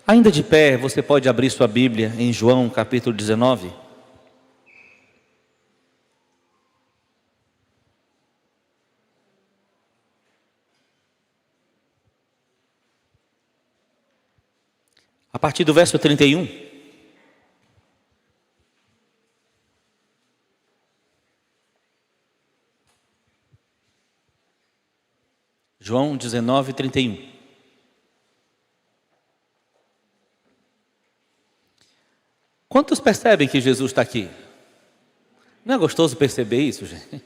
Ainda de pé, você pode abrir sua Bíblia em João capítulo 19. A partir do verso 31. João 19, 31. Quantos percebem que Jesus está aqui? Não é gostoso perceber isso, gente?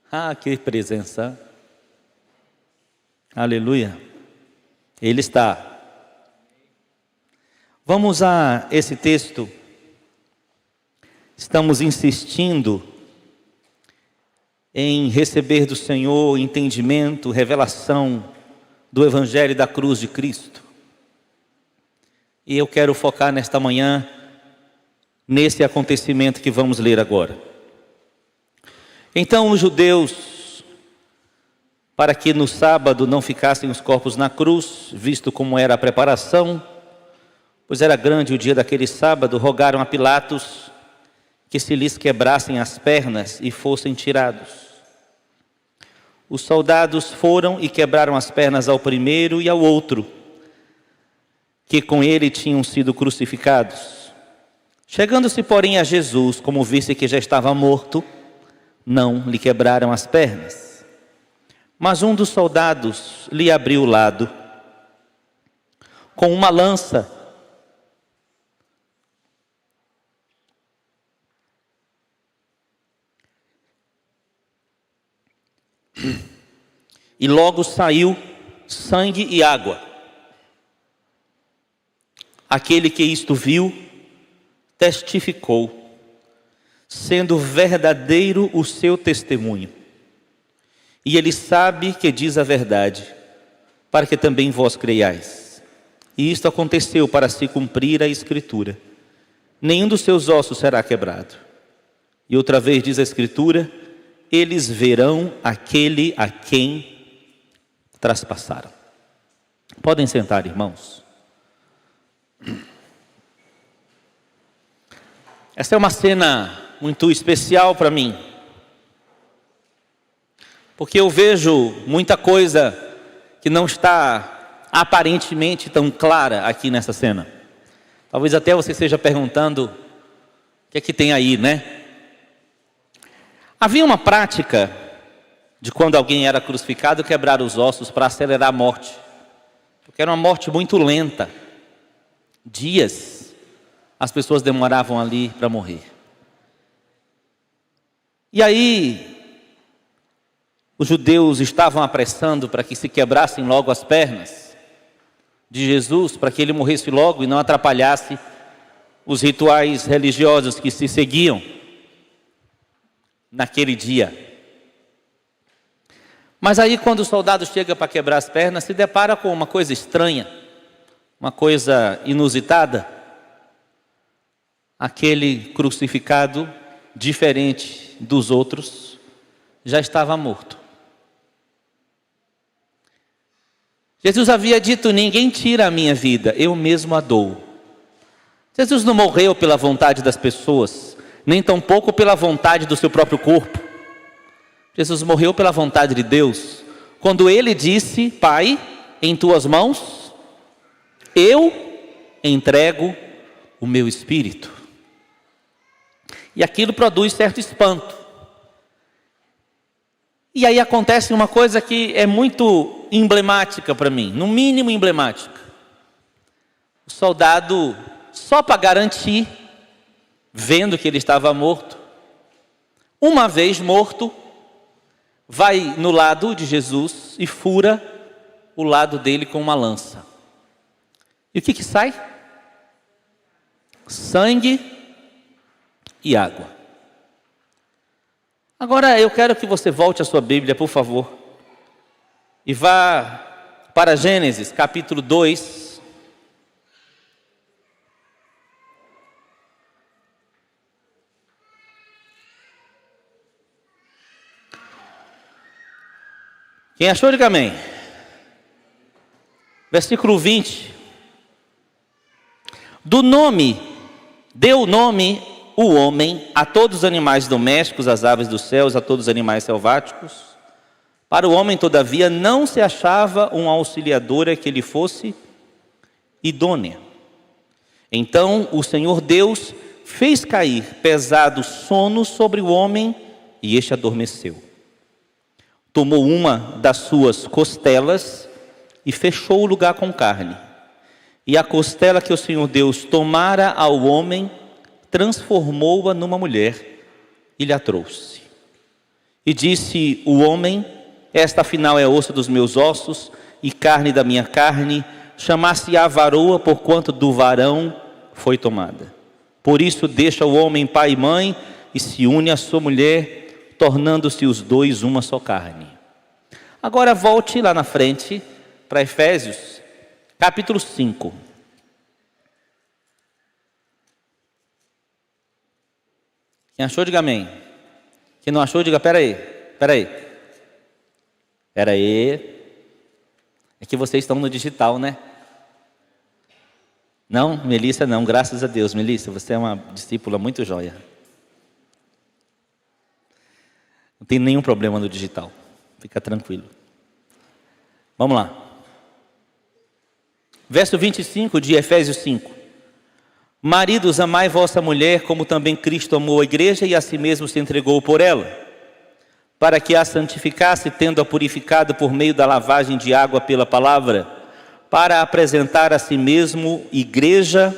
Ah, que presença! Aleluia! Ele está. Vamos a esse texto. Estamos insistindo em receber do Senhor entendimento, revelação do Evangelho da cruz de Cristo. E eu quero focar nesta manhã nesse acontecimento que vamos ler agora. Então os judeus, para que no sábado não ficassem os corpos na cruz, visto como era a preparação, pois era grande o dia daquele sábado, rogaram a Pilatos que se lhes quebrassem as pernas e fossem tirados. Os soldados foram e quebraram as pernas ao primeiro e ao outro, que com ele tinham sido crucificados. Chegando-se, porém, a Jesus, como visse que já estava morto, não lhe quebraram as pernas. Mas um dos soldados lhe abriu o lado com uma lança, e logo saiu sangue e água. Aquele que isto viu, testificou, sendo verdadeiro o seu testemunho. E ele sabe que diz a verdade, para que também vós creiais. E isto aconteceu para se cumprir a Escritura: nenhum dos seus ossos será quebrado. E outra vez diz a Escritura: eles verão aquele a quem traspassaram. Podem sentar, irmãos. Essa é uma cena muito especial para mim, porque eu vejo muita coisa que não está aparentemente tão clara aqui nessa cena. Talvez até você esteja perguntando: o que é que tem aí, né? Havia uma prática de quando alguém era crucificado, quebrar os ossos para acelerar a morte, porque era uma morte muito lenta. Dias as pessoas demoravam ali para morrer. E aí os judeus estavam apressando para que se quebrassem logo as pernas de Jesus, para que ele morresse logo e não atrapalhasse os rituais religiosos que se seguiam naquele dia. Mas aí quando o soldado chega para quebrar as pernas, se depara com uma coisa estranha, uma coisa inusitada. Aquele crucificado, diferente dos outros, já estava morto. Jesus havia dito: ninguém tira a minha vida, eu mesmo a dou. Jesus não morreu pela vontade das pessoas, nem tampouco pela vontade do seu próprio corpo. Jesus morreu pela vontade de Deus, quando ele disse: Pai, em tuas mãos eu entrego o meu espírito. E aquilo produz certo espanto. E aí acontece uma coisa que é muito emblemática para mim, no mínimo emblemática. O soldado, só para garantir, vendo que ele estava morto, uma vez morto, vai no lado de Jesus e fura o lado dele com uma lança. E o que sai? Sangue e água. Agora eu quero que você volte a sua Bíblia, por favor, e vá para Gênesis capítulo 2. Quem achou, diga amém. Versículo 20. Deu nome o homem a todos os animais domésticos, às aves dos céus, a todos os animais selváticos. Para o homem, todavia, não se achava uma auxiliadora que lhe fosse idônea. Então o Senhor Deus fez cair pesado sono sobre o homem e este adormeceu. Tomou uma das suas costelas e fechou o lugar com carne. E a costela que o Senhor Deus tomara ao homem, transformou-a numa mulher e lhe a trouxe. E disse o homem: esta afinal é osso dos meus ossos e carne da minha carne, chamar-se-á varoa, porquanto do varão foi tomada. Por isso deixa o homem pai e mãe e se une à sua mulher, tornando-se os dois uma só carne. Agora volte lá na frente para Efésios, capítulo 5. Quem achou, diga amém. Quem não achou, diga peraí. É que vocês estão no digital, né? Não, Melissa não, graças a Deus. Melissa, você é uma discípula muito joia. Não tem nenhum problema no digital. Fica tranquilo. Vamos lá. Verso 25 de Efésios 5. Maridos, amai vossa mulher, como também Cristo amou a igreja e a si mesmo se entregou por ela, para que a santificasse, tendo-a purificado por meio da lavagem de água pela palavra, para apresentar a si mesmo igreja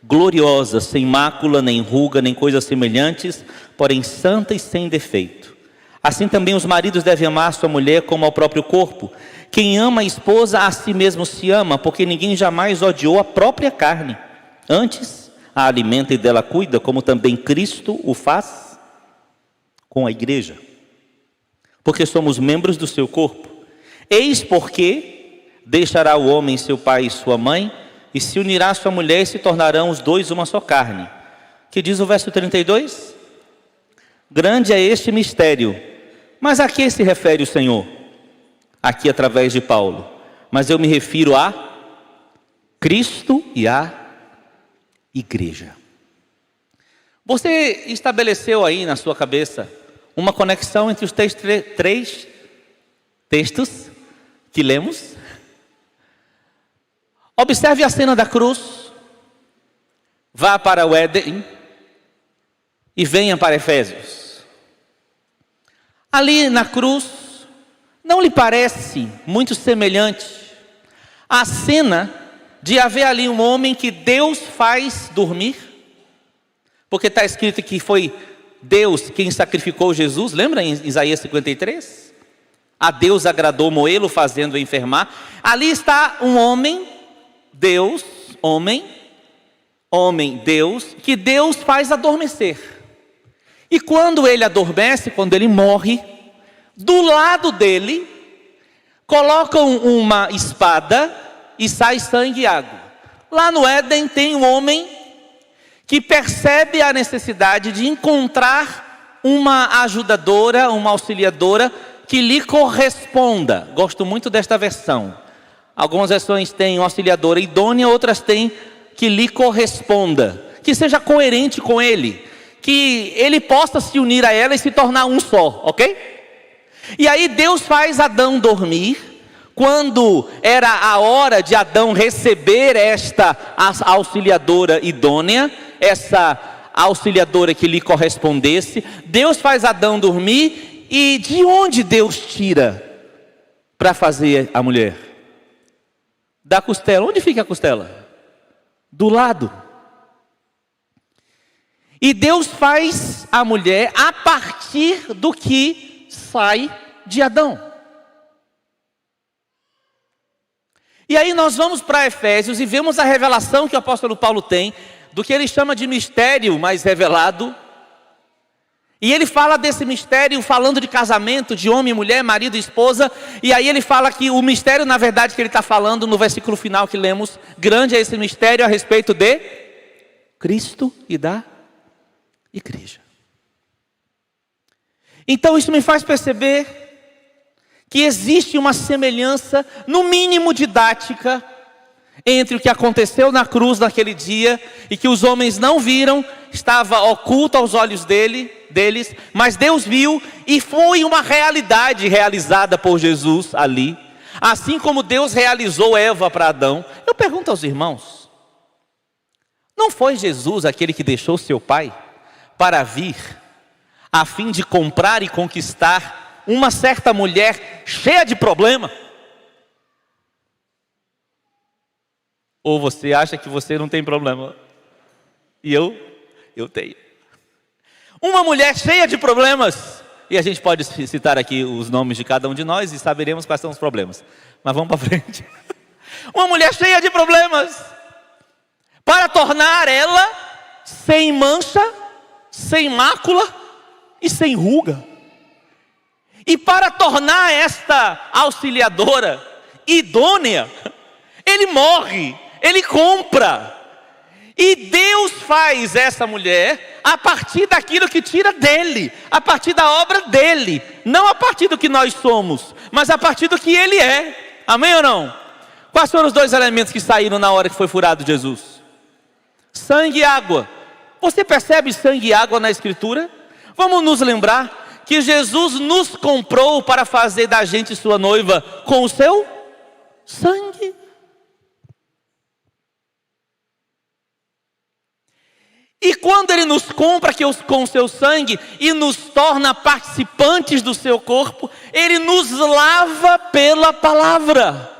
gloriosa, sem mácula, nem ruga, nem coisas semelhantes, porém santa e sem defeito. Assim também os maridos devem amar sua mulher como ao próprio corpo. Quem ama a esposa, a si mesmo se ama, porque ninguém jamais odiou a própria carne. Antes, a alimenta e dela cuida, como também Cristo o faz com a igreja. Porque somos membros do seu corpo. Eis porque deixará o homem seu pai e sua mãe, e se unirá à sua mulher, e se tornarão os dois uma só carne. Que diz o verso 32? Grande é este mistério. Mas a que se refere o Senhor? Aqui através de Paulo. Mas eu me refiro a Cristo e a igreja. Você estabeleceu aí na sua cabeça uma conexão entre os três textos que lemos? Observe a cena da cruz. Vá para o Éden e venha para Efésios. Ali na cruz, não lhe parece muito semelhante a cena de haver ali um homem que Deus faz dormir? Porque está escrito que foi Deus quem sacrificou Jesus, lembra em Isaías 53? A Deus agradou moê-lo, fazendo-o enfermar. Ali está um homem, Deus, Deus, que Deus faz adormecer. E quando ele adormece, quando ele morre, do lado dele, colocam uma espada e sai sangue e água. Lá no Éden tem um homem que percebe a necessidade de encontrar uma ajudadora, uma auxiliadora, que lhe corresponda. Gosto muito desta versão. Algumas versões têm uma auxiliadora idônea, outras têm que lhe corresponda, que seja coerente com ele, que ele possa se unir a ela e se tornar um só, ok? E aí Deus faz Adão dormir. Quando era a hora de Adão receber esta auxiliadora idônea, essa auxiliadora que lhe correspondesse, Deus faz Adão dormir. E de onde Deus tira para fazer a mulher? Da costela. Onde fica a costela? Do lado. E Deus faz a mulher a partir do que sai de Adão. E aí nós vamos para Efésios e vemos a revelação que o apóstolo Paulo tem do que ele chama de mistério mais revelado. E ele fala desse mistério falando de casamento, de homem e mulher, marido e esposa. E aí ele fala que o mistério, na verdade, que ele está falando no versículo final que lemos, grande é esse mistério a respeito de Cristo e da igreja. Então isso me faz perceber que existe uma semelhança, no mínimo didática, entre o que aconteceu na cruz naquele dia e que os homens não viram, estava oculto aos olhos deles, mas Deus viu e foi uma realidade realizada por Jesus ali. Assim como Deus realizou Eva para Adão. Eu pergunto aos irmãos, não foi Jesus aquele que deixou seu pai para vir a fim de comprar e conquistar uma certa mulher cheia de problema? Ou você acha que você não tem problema? E eu tenho. Uma mulher cheia de problemas. E a gente pode citar aqui os nomes de cada um de nós e saberemos quais são os problemas. Mas vamos para frente. Uma mulher cheia de problemas. Para tornar ela sem mancha, sem mácula e sem ruga. E para tornar esta auxiliadora idônea, ele morre. Ele compra. E Deus faz essa mulher a partir daquilo que tira dele, a partir da obra dele, não a partir do que nós somos, mas a partir do que ele é. Amém ou não? Quais foram os dois elementos que saíram na hora que foi furado Jesus? Sangue e água. Você percebe sangue e água na Escritura? Vamos nos lembrar que Jesus nos comprou para fazer da gente sua noiva com o seu sangue. E quando Ele nos compra com o seu sangue e nos torna participantes do seu corpo, Ele nos lava pela palavra.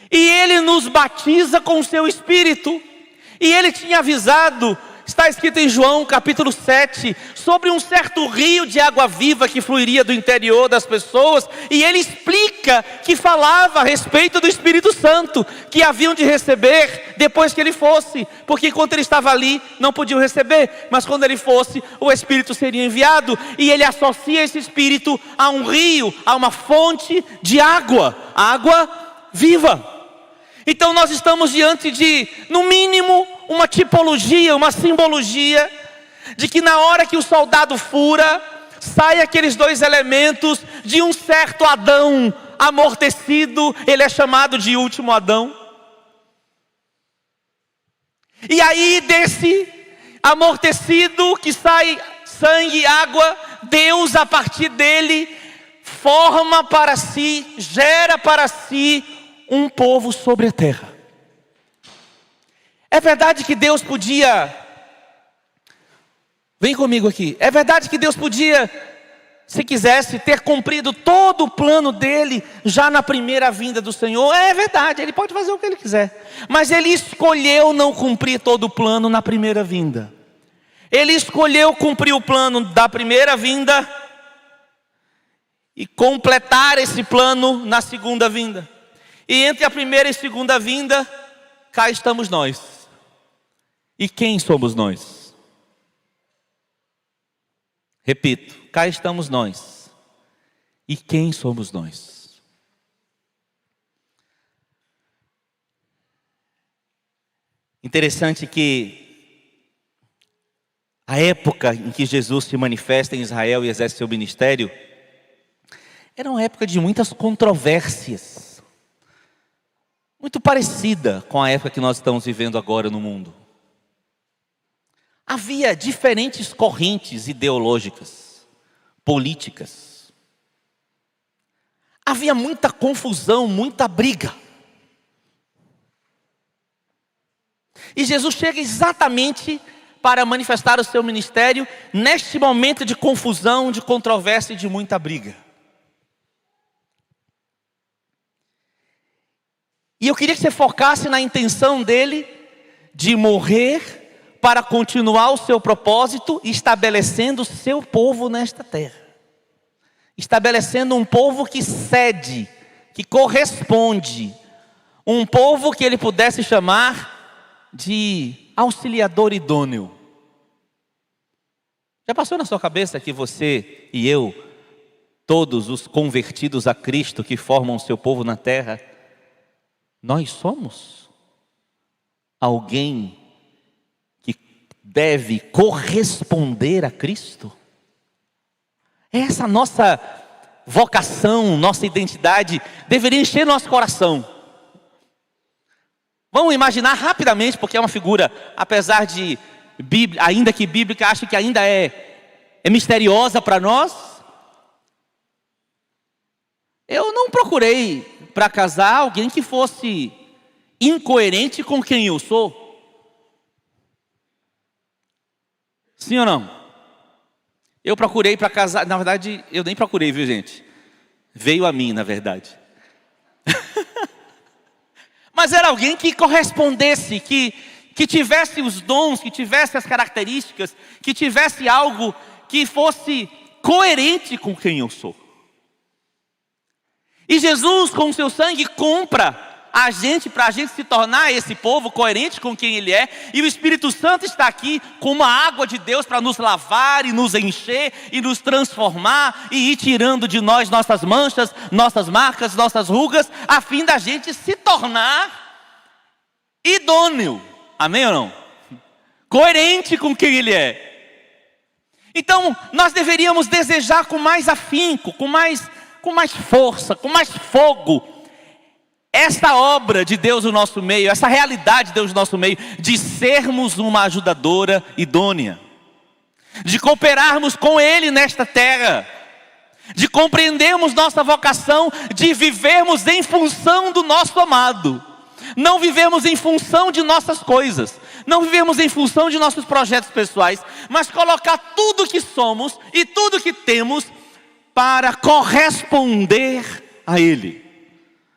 E Ele nos batiza com o seu Espírito. E Ele tinha avisado, está escrito em João capítulo 7, sobre um certo rio de água viva que fluiria do interior das pessoas. E Ele explica que falava a respeito do Espírito Santo, que haviam de receber depois que Ele fosse. Porque enquanto Ele estava ali, não podiam receber. Mas quando Ele fosse, o Espírito seria enviado. E Ele associa esse Espírito a um rio, a uma fonte de água. Água viva. Então nós estamos diante de, no mínimo, uma tipologia, uma simbologia de que na hora que o soldado fura, sai aqueles dois elementos de um certo Adão amortecido. Ele é chamado de último Adão. E aí desse amortecido que sai sangue e água, Deus a partir dele forma para si, gera para si um povo sobre a terra. É verdade que Deus podia, vem comigo aqui, é verdade que Deus podia, se quisesse, ter cumprido todo o plano dele já na primeira vinda do Senhor. É verdade, Ele pode fazer o que Ele quiser. Mas Ele escolheu não cumprir todo o plano na primeira vinda. Ele escolheu cumprir o plano da primeira vinda e completar esse plano na segunda vinda. E entre a primeira e segunda vinda, cá estamos nós. E quem somos nós? Repito, cá estamos nós. E quem somos nós? Interessante que a época em que Jesus se manifesta em Israel e exerce seu ministério era uma época de muitas controvérsias. Muito parecida com a época que nós estamos vivendo agora no mundo. Havia diferentes correntes ideológicas, políticas. Havia muita confusão, muita briga. E Jesus chega exatamente para manifestar o seu ministério neste momento de confusão, de controvérsia e de muita briga. E eu queria que você focasse na intenção dele de morrer para continuar o seu propósito, estabelecendo o seu povo nesta terra. Estabelecendo um povo que cede, que corresponde. Um povo que ele pudesse chamar de auxiliador idôneo. Já passou na sua cabeça que você e eu, todos os convertidos a Cristo que formam o seu povo na terra, nós somos alguém que deve corresponder a Cristo? Essa nossa vocação, nossa identidade deveria encher nosso coração. Vamos imaginar rapidamente, porque é uma figura, apesar de ainda que bíblica, acho que ainda é misteriosa para nós. Eu não procurei para casar alguém que fosse incoerente com quem eu sou. Sim ou não? Eu procurei para casar, na verdade, eu nem procurei, viu, gente? Veio a mim, na verdade. Mas era alguém que correspondesse, que tivesse os dons, que tivesse as características, que tivesse algo que fosse coerente com quem eu sou. E Jesus, com o seu sangue, compra a gente, para a gente se tornar esse povo coerente com quem Ele é. E o Espírito Santo está aqui como a água de Deus para nos lavar e nos encher e nos transformar e ir tirando de nós nossas manchas, nossas marcas, nossas rugas, a fim da gente se tornar idôneo. Amém ou não? Coerente com quem Ele é. Então, nós deveríamos desejar com mais afinco, com mais força, com mais fogo, esta obra de Deus no nosso meio, essa realidade de Deus no nosso meio, de sermos uma ajudadora idônea, de cooperarmos com Ele nesta terra, de compreendermos nossa vocação, de vivermos em função do nosso amado, não vivemos em função de nossas coisas, não vivemos em função de nossos projetos pessoais, mas colocar tudo que somos e tudo que temos para corresponder a Ele,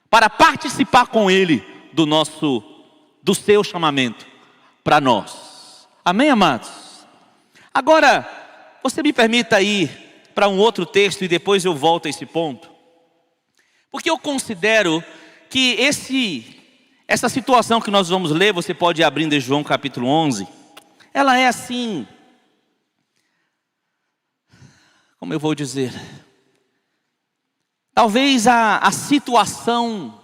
para participar com Ele do seu chamamento para nós. Amém, amados? Agora, você me permita ir para um outro texto e depois eu volto a esse ponto, porque eu considero que essa situação que nós vamos ler, você pode abrir em João capítulo 11, ela é assim, como eu vou dizer, talvez a situação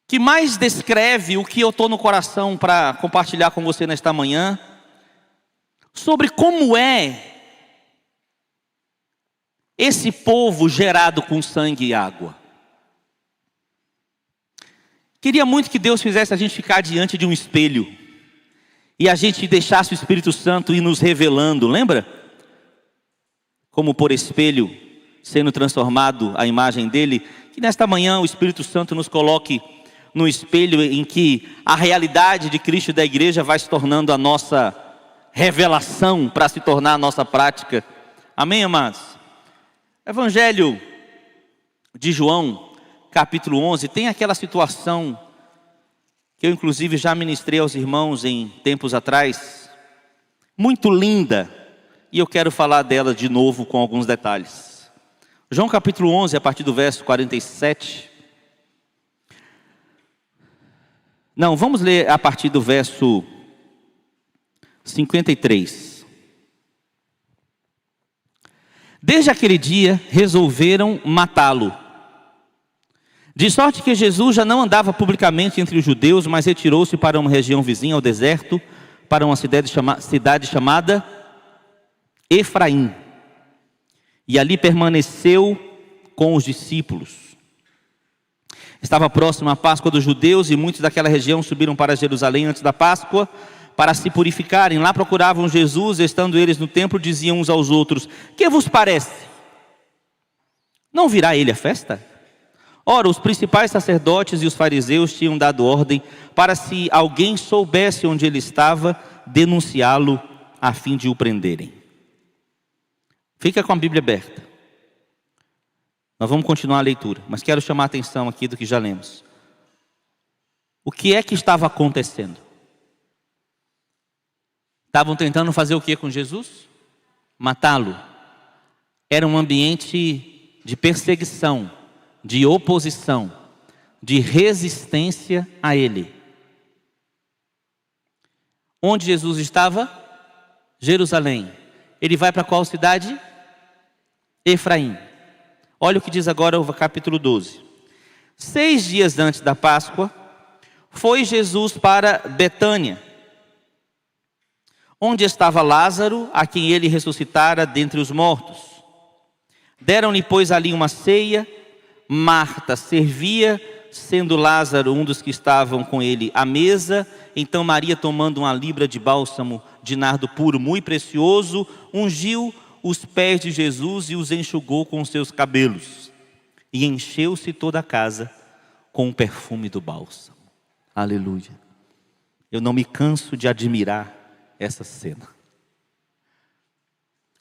que mais descreve o que eu estou no coração para compartilhar com você nesta manhã, sobre como é esse povo gerado com sangue e água. Queria muito que Deus fizesse a gente ficar diante de um espelho e a gente deixasse o Espírito Santo ir nos revelando, lembra? Como por espelho, sendo transformado à imagem dele, que nesta manhã o Espírito Santo nos coloque no espelho em que a realidade de Cristo e da igreja vai se tornando a nossa revelação para se tornar a nossa prática. Amém, amados? Evangelho de João, capítulo 11, tem aquela situação que eu inclusive já ministrei aos irmãos em tempos atrás, muito linda, e eu quero falar dela de novo com alguns detalhes. João capítulo 11, a partir do verso 47. Não, vamos ler a partir do verso 53. Desde aquele dia, resolveram matá-lo. De sorte que Jesus já não andava publicamente entre os judeus, mas retirou-se para uma região vizinha ao deserto, para uma cidade chamada Efraim. E ali permaneceu com os discípulos. Estava próxima a Páscoa dos judeus e muitos daquela região subiram para Jerusalém antes da Páscoa para se purificarem. Lá procuravam Jesus, estando eles no templo, diziam uns aos outros: que vos parece? Não virá ele à festa? Ora, os principais sacerdotes e os fariseus tinham dado ordem para, se alguém soubesse onde ele estava, denunciá-lo a fim de o prenderem. Fica com a Bíblia aberta. Nós vamos continuar a leitura, mas quero chamar a atenção aqui do que já lemos. O que é que estava acontecendo? Estavam tentando fazer o que com Jesus? Matá-lo. Era um ambiente de perseguição, de oposição, de resistência a Ele. Onde Jesus estava? Jerusalém. Ele vai para qual cidade? Efraim. Olha o que diz agora o capítulo 12. 6 dias antes da Páscoa, foi Jesus para Betânia, onde estava Lázaro, a quem ele ressuscitara dentre os mortos. Deram-lhe, pois, ali uma ceia. Marta servia sendo Lázaro um dos que estavam com ele à mesa. Então Maria, tomando uma libra de bálsamo de nardo puro, muito precioso, ungiu os pés de Jesus e os enxugou com os seus cabelos. E encheu-se toda a casa com o perfume do bálsamo. Aleluia. Eu não me canso de admirar essa cena.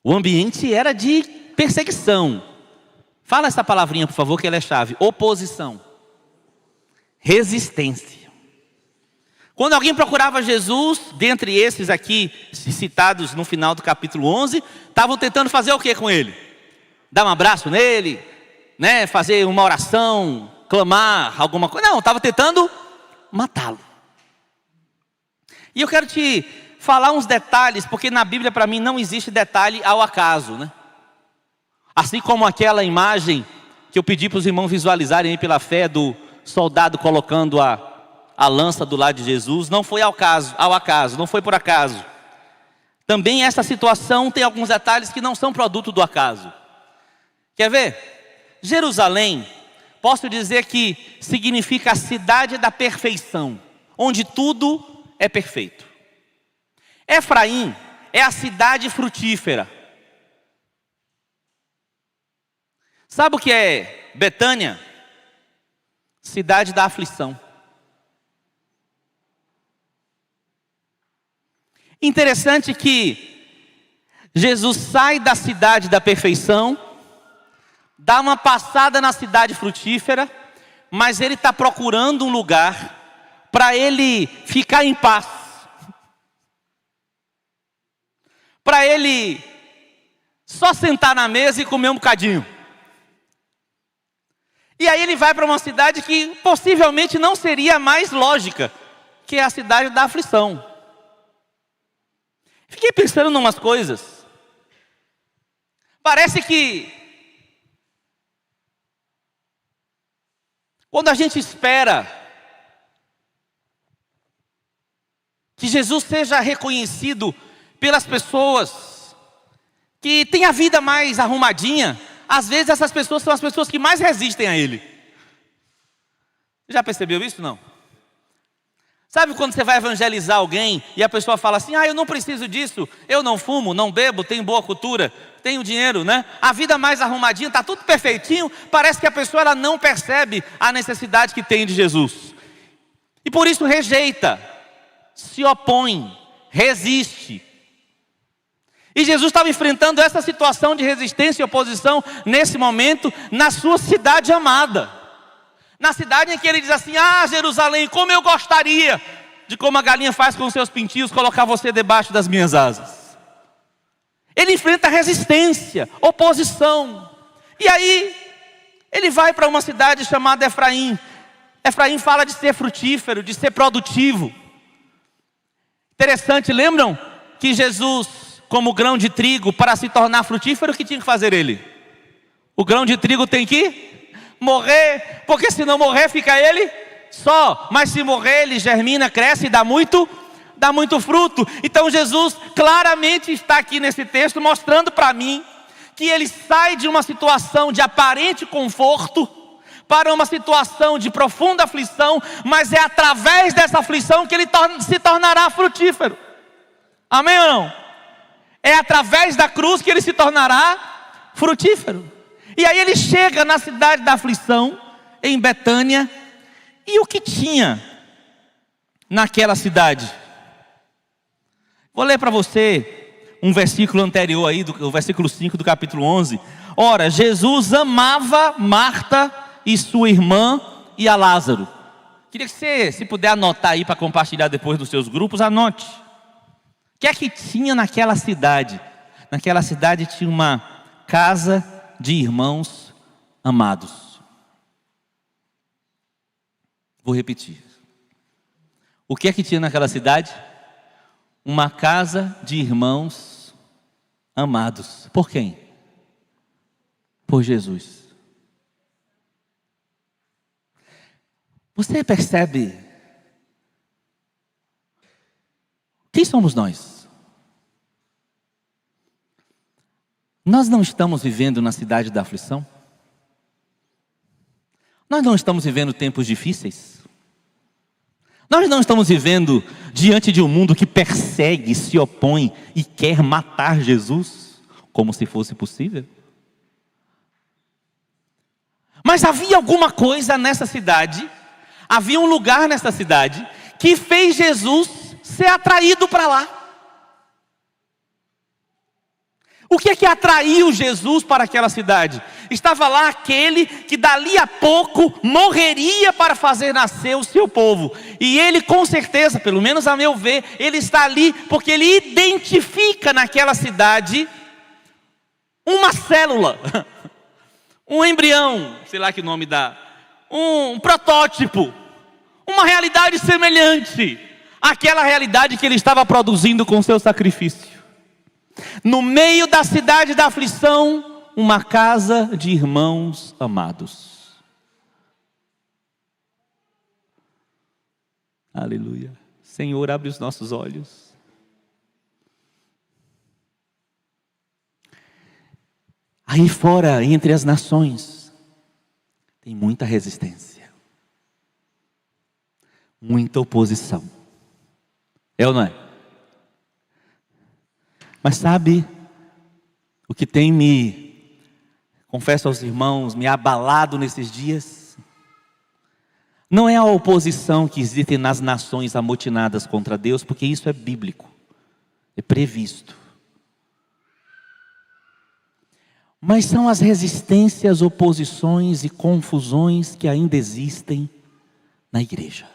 O ambiente era de perseguição. Fala essa palavrinha, por favor, que ela é chave. Oposição. Resistência. Quando alguém procurava Jesus, dentre esses aqui, citados no final do capítulo 11, estavam tentando fazer o que com ele? Dar um abraço nele, né? Fazer uma oração, clamar, alguma coisa. Não, estava tentando matá-lo. E eu quero te falar uns detalhes, porque na Bíblia para mim não existe detalhe ao acaso, né? Assim como aquela imagem que eu pedi para os irmãos visualizarem aí pela fé do soldado colocando a lança do lado de Jesus, não foi ao acaso, não foi por acaso. Também essa situação tem alguns detalhes que não são produto do acaso. Quer ver? Jerusalém, posso dizer que significa a cidade da perfeição, onde tudo é perfeito. Efraim é a cidade frutífera. Sabe o que é Betânia? Cidade da aflição. Interessante que Jesus sai da cidade da perfeição, dá uma passada na cidade frutífera, mas ele está procurando um lugar para ele ficar em paz, para ele só sentar na mesa e comer um bocadinho. E aí ele vai para uma cidade que possivelmente não seria a mais lógica, que é a cidade da aflição. Fiquei pensando em umas coisas. Parece que quando a gente espera que Jesus seja reconhecido pelas pessoas que têm a vida mais arrumadinha, às vezes essas pessoas são as pessoas que mais resistem a Ele. Já percebeu isso? Não? Sabe quando você vai evangelizar alguém e a pessoa fala assim: eu não preciso disso, eu não fumo, não bebo, tenho boa cultura, tenho dinheiro, né? A vida mais arrumadinha, está tudo perfeitinho. Parece que a pessoa ela não percebe a necessidade que tem de Jesus. E por isso rejeita, se opõe, resiste. E Jesus estava enfrentando essa situação de resistência e oposição nesse momento na sua cidade amada. Na cidade em que ele diz assim: Jerusalém, como eu gostaria de, como a galinha faz com os seus pintinhos, colocar você debaixo das minhas asas. Ele enfrenta resistência, oposição. E aí ele vai para uma cidade chamada Efraim. Efraim fala de ser frutífero, de ser produtivo. Interessante, lembram que Jesus, como grão de trigo, para se tornar frutífero, o que tinha que fazer ele? O grão de trigo tem que morrer, porque se não morrer fica ele só, mas se morrer ele germina, cresce e dá muito fruto. Então Jesus claramente está aqui nesse texto mostrando para mim que ele sai de uma situação de aparente conforto para uma situação de profunda aflição, mas é através dessa aflição que ele se tornará frutífero. Amém ou não? É através da cruz que ele se tornará frutífero. E aí ele chega na cidade da aflição, em Betânia. E o que tinha naquela cidade? Vou ler para você um versículo anterior aí, o versículo 5 do capítulo 11. Ora, Jesus amava Marta e sua irmã e a Lázaro. Queria que você, se puder anotar aí para compartilhar depois nos seus grupos, anote. O que é que tinha naquela cidade? Naquela cidade tinha uma casa de irmãos amados. Vou repetir. O que é que tinha naquela cidade? Uma casa de irmãos amados. Por quem? Por Jesus. Você percebe? Quem somos nós? Nós não estamos vivendo na cidade da aflição? Nós não estamos vivendo tempos difíceis? Nós não estamos vivendo diante de um mundo que persegue, se opõe e quer matar Jesus, como se fosse possível? Mas havia alguma coisa nessa cidade, havia um lugar nessa cidade, que fez Jesus ser atraído para lá. O que é que atraiu Jesus para aquela cidade? Estava lá aquele que dali a pouco morreria para fazer nascer o seu povo. E ele com certeza, pelo menos a meu ver, ele está ali porque ele identifica naquela cidade uma célula, um embrião, sei lá que nome dá, um protótipo, uma realidade semelhante àquela realidade que ele estava produzindo com o seu sacrifício. No meio da cidade da aflição, uma casa de irmãos amados. Aleluia. Senhor, abre os nossos olhos. Aí fora, entre as nações, tem muita resistência, muita oposição. É ou não é? Mas sabe, o que tem confesso aos irmãos, me abalado nesses dias? Não é a oposição que existe nas nações amotinadas contra Deus, porque isso é bíblico, é previsto. Mas são as resistências, oposições e confusões que ainda existem na igreja.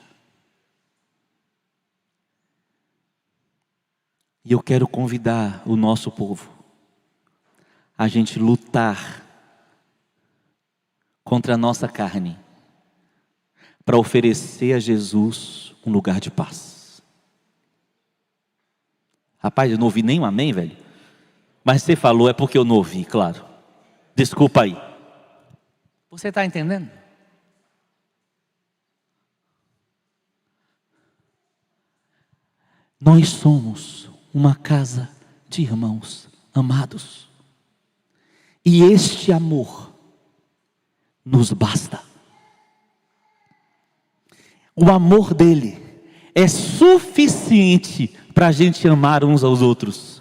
E eu quero convidar o nosso povo a gente lutar contra a nossa carne, para oferecer a Jesus um lugar de paz. Rapaz, eu não ouvi nem um amém, velho. Mas você falou, é porque eu não ouvi, claro. Desculpa aí. Você está entendendo? Nós somos uma casa de irmãos amados. E este amor nos basta. O amor dele é suficiente para a gente amar uns aos outros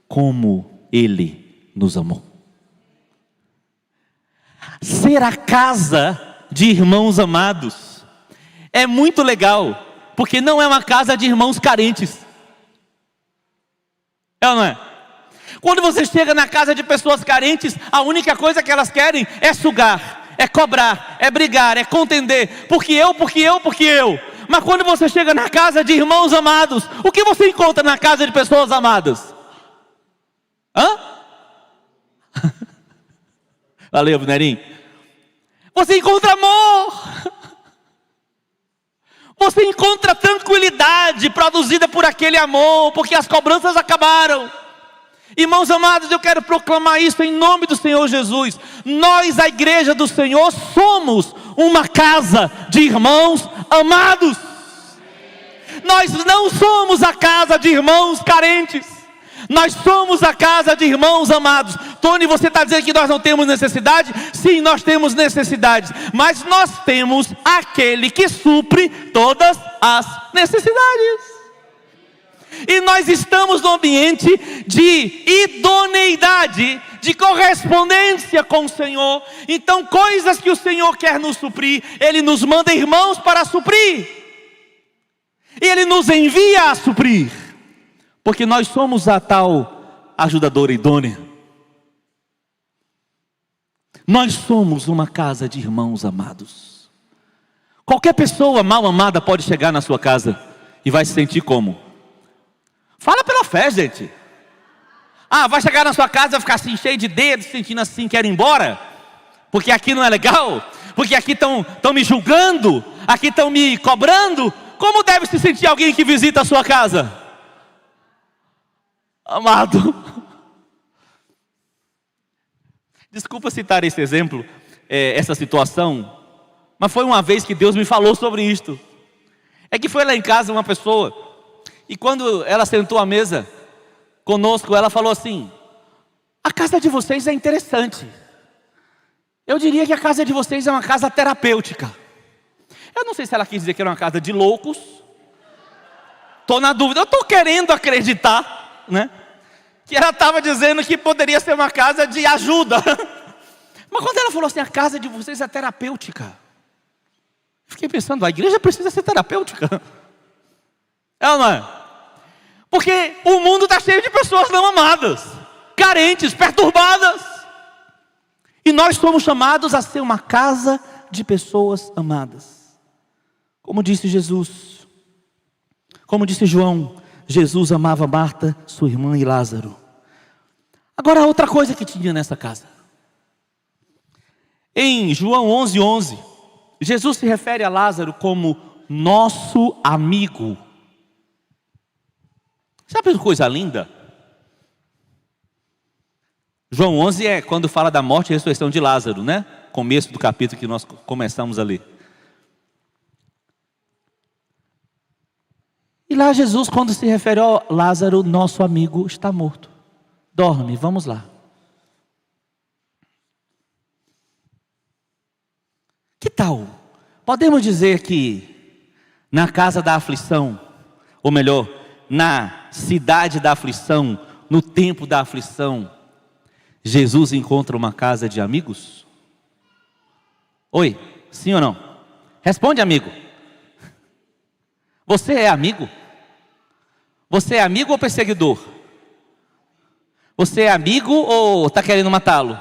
como ele nos amou. Ser a casa de irmãos amados é muito legal, porque não é uma casa de irmãos carentes. É ou não é? Quando você chega na casa de pessoas carentes, a única coisa que elas querem é sugar, é cobrar, é brigar, é contender. Porque eu. Mas quando você chega na casa de irmãos amados, o que você encontra na casa de pessoas amadas? Valeu, Mineirinho. Você encontra amor. Você encontra tranquilidade produzida por aquele amor, porque as cobranças acabaram. Irmãos amados, eu quero proclamar isso em nome do Senhor Jesus. Nós, a igreja do Senhor, somos uma casa de irmãos amados. Nós não somos a casa de irmãos carentes. Nós somos a casa de irmãos amados. Tony, você está dizendo que nós não temos necessidade? Sim, nós temos necessidades, mas nós temos aquele que supre todas as necessidades. E nós estamos no ambiente de idoneidade, de correspondência com o Senhor. Então, coisas que o Senhor quer nos suprir, Ele nos manda irmãos para suprir. E Ele nos envia a suprir, porque nós somos a tal ajudadora idônea. Nós somos uma casa de irmãos amados. Qualquer pessoa mal amada pode chegar na sua casa e vai se sentir como? Fala pela fé, gente. Vai chegar na sua casa e vai ficar assim, cheio de dedos, sentindo assim, quer ir embora? Porque aqui não é legal? Porque aqui estão me julgando? Aqui estão me cobrando? Como deve se sentir alguém que visita a sua casa? Amado. Desculpa citar esse exemplo, essa situação, mas foi uma vez que Deus me falou sobre isto. É que foi lá em casa uma pessoa, e quando ela sentou à mesa conosco, ela falou assim: a casa de vocês é interessante. Eu diria que a casa de vocês é uma casa terapêutica. Eu não sei se ela quis dizer que era uma casa de loucos. Estou na dúvida, eu estou querendo acreditar, né? Que ela estava dizendo que poderia ser uma casa de ajuda. Mas quando ela falou assim, a casa de vocês é terapêutica, fiquei pensando, a igreja precisa ser terapêutica. É ou não é? Porque o mundo está cheio de pessoas não amadas, carentes, perturbadas. E nós somos chamados a ser uma casa de pessoas amadas. Como disse Jesus, como disse João, Jesus amava Marta, sua irmã e Lázaro. Agora, outra coisa que tinha nessa casa. Em João 11:11, Jesus se refere a Lázaro como nosso amigo. Sabe que coisa linda? João 11 é quando fala da morte e ressurreição de Lázaro, né? Começo do capítulo que nós começamos a ler. E lá Jesus, quando se refere a Lázaro, nosso amigo está morto. Dorme, vamos lá. Que tal? Podemos dizer que na casa da aflição, ou melhor, na cidade da aflição, no tempo da aflição, Jesus encontra uma casa de amigos? Oi, sim ou não? Responde, amigo. Você é amigo? Você é amigo ou perseguidor? Você é amigo ou está querendo matá-lo?